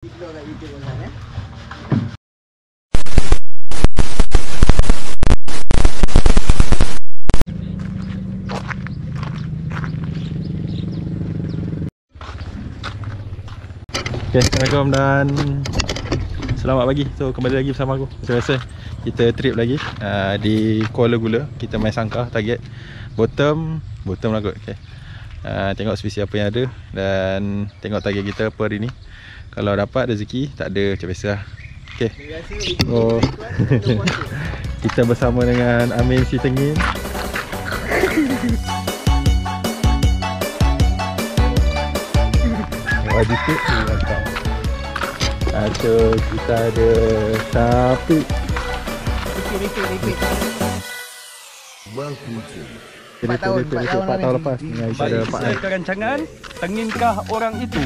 Okay, Assalamualaikum dan selamat pagi. So kembali lagi bersama aku. Macam biasa kita trip lagi di Kuala Gula. Kita main sangkar target bottom lah kot. Okay. Tengok spesies apa yang ada dan tengok target kita per hari ni. Kalau dapat rezeki, tak ada macam biasa lah. Okay. So kita bersama dengan Amin si Tengin. Dikit so kita ada Syafiq. Repeat 4 tahun lepas. Baik, saya kerancangan Tenginkah orang itu?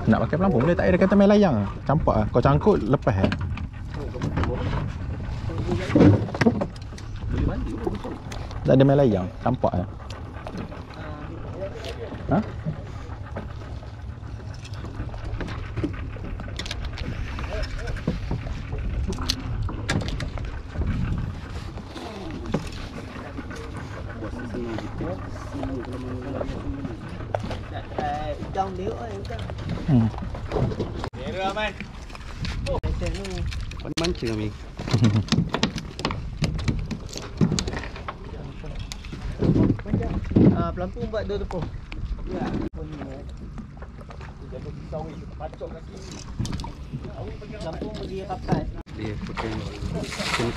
Nak pakai pelampung boleh, tak ada kata main layang. Campak lah. Kau cangkut lepas tak ada main layang. Campak lah. Ha? Udang dia udang. Kamera Aman. Mancing kami. Pelampung buat dua tepung. Ya. Pelampung pergi kapas. Dia pakai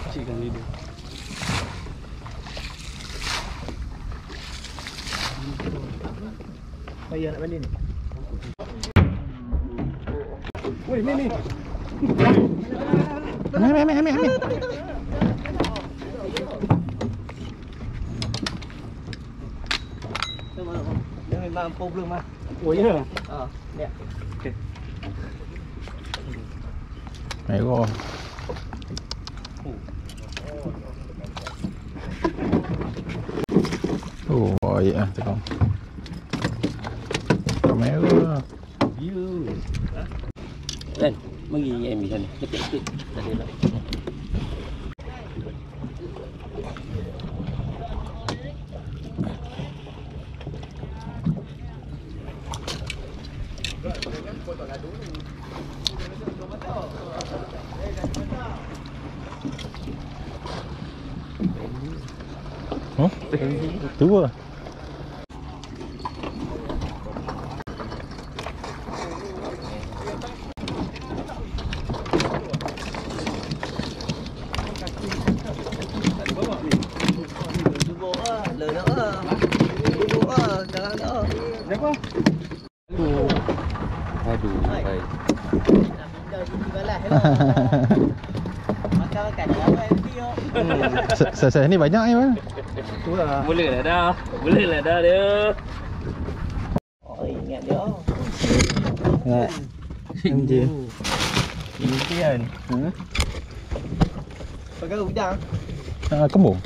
kecilkan dia. Payah nak balik ni. Woi, ni. Ambil. Dia memang problem lah. Oh ya. Ya. Okey. Ayo. Oh, baik lah tekan. Kamera. You. Kan, mari ambil sana. Dekat. Tak ada lah. Oh, tua. Aduh, baik. Saya ni banyak ni bang. Boleh lah dah dia. Oh, ingat dia. Ingat. Anjir. Ini kan. Pakai udang. Kembung.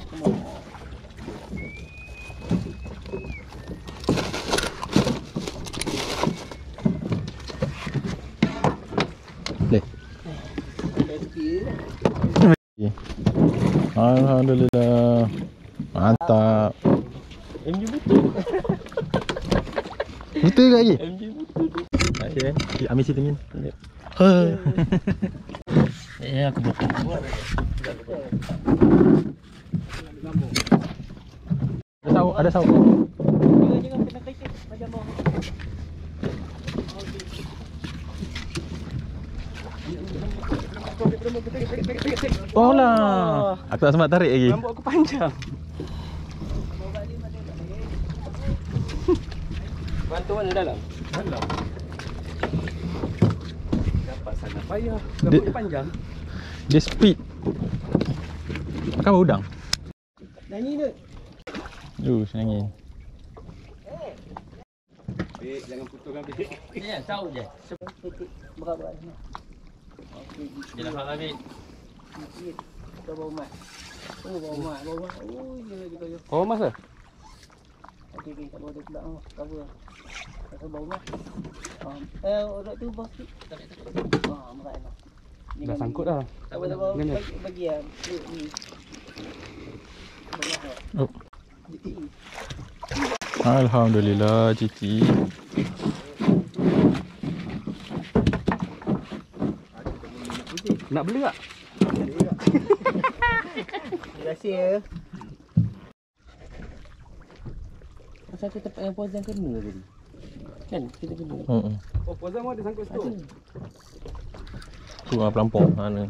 Alhamdulillah. Mantap. MG betul. Betul ke lagi? MG betul. Okay, ambil si Tengin. Ya, aku buat. Ada sauk. Jangan kena kecil macam mau. Oh lah. Aku tak sempat tarik lagi. Rambut aku panjang. Bantu mana dalam? Dalam. Dapat sana payah. Dia- Rambut panjang. Dia speed. Makan bau udang. Nyanyi tu. Senangin. Bik, jangan putulkan bik. Ya, tahu je. Titik berat-berat ni. Okey, Jangan faham ni. sikit. Kita bawa mat. Oh, bawa mat, bawa mat. Oh, dia kaya. Oh, masa? Okey, okey, tak bawa dia pula. Oh, cover. Kita bawa mat. Orang tu bawa sikit. Berat lah. Dah sangkut dah. Tak apa, tak apa. Kena. Bagi lah. Ni. Banyak tak? Oh. Alhamdulillah, Cici. Nak beli tak? Terima kasih ya. Pasal tu tempat yang Pozan kena tadi. Kan? Kita kena. Oh. Oh, Pozan ada sangkut situ. Tu pelampau mana.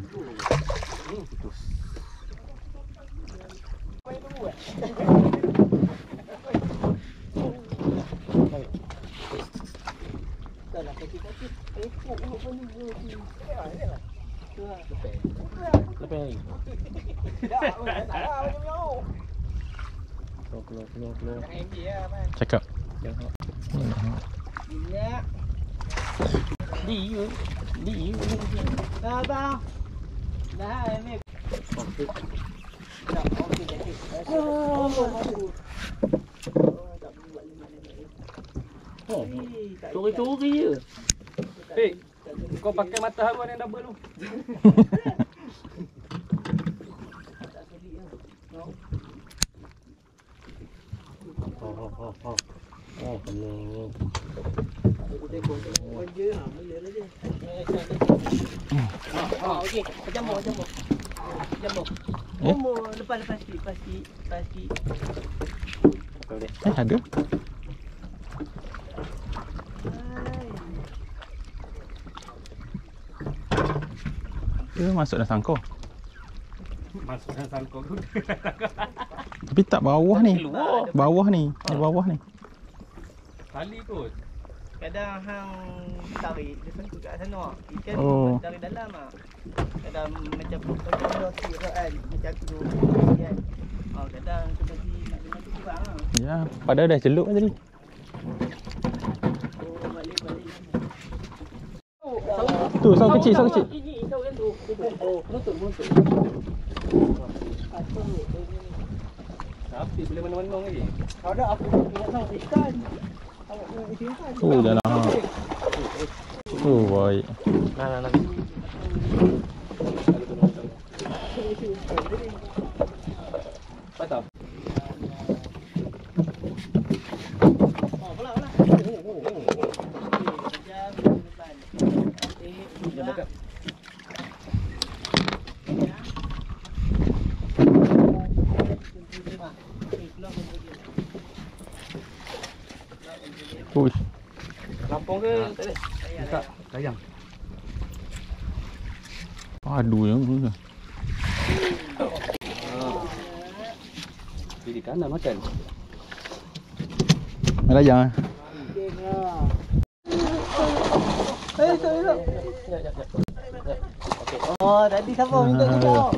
Taklah kaki-kaki. Pok apa ni? Lepas ni. Keluar. Cakap. Dia. Dah bang. Dah ni. Curi-curi je. Hey, kau pakai mata haruan yang double tu. Oh, kena. Okey, jambur. Eh? Lepas sikit. Ada? Dia masuk dalam sangkau. Masuk dalam sangkau tu. Tapi tak bawah ni. Keluar. Bawah ni. Di bawah ni. Tali kot. Kadang hang tarik dia sangkut kat sana. Ikan Oh. tarik dalam ah. Kadang macam dah sikit kan. Macam tu kan. Kadang seperti nak kena tu kurang ah. Ya, padahal dah celup tadi. Oh, balik. Tu, sauk kecil. Ini tahu kan tu. Oh, menutup. Tapi boleh menang lagi. Ada aku ingat tahu ikan. Awak nak ikan. Oh, dalam. Oh, baik. Nah. Patah. Bola. Push. Lampung ke? Tak ada. Tak, sayang. Padu je. Pilih kanan makan. Melayang. Oh, tadi siapa minta juga?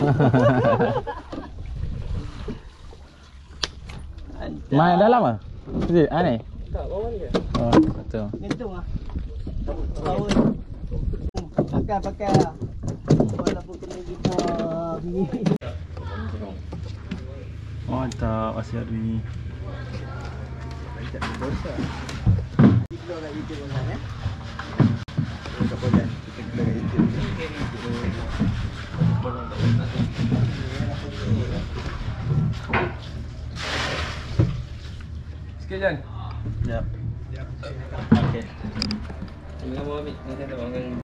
Main dalam ah? Ni? Tak, bawah ni ke? Oh, betul. Gantung ah. Bawah. Pakai. Walaupun kena kita Mantap asyik hari ni. Kita kat YouTube kan ya. Kita boleh. Kita kat YouTube. Sikit Jan. Ya. Okey. Tengah bawa ambil. Nanti ada orang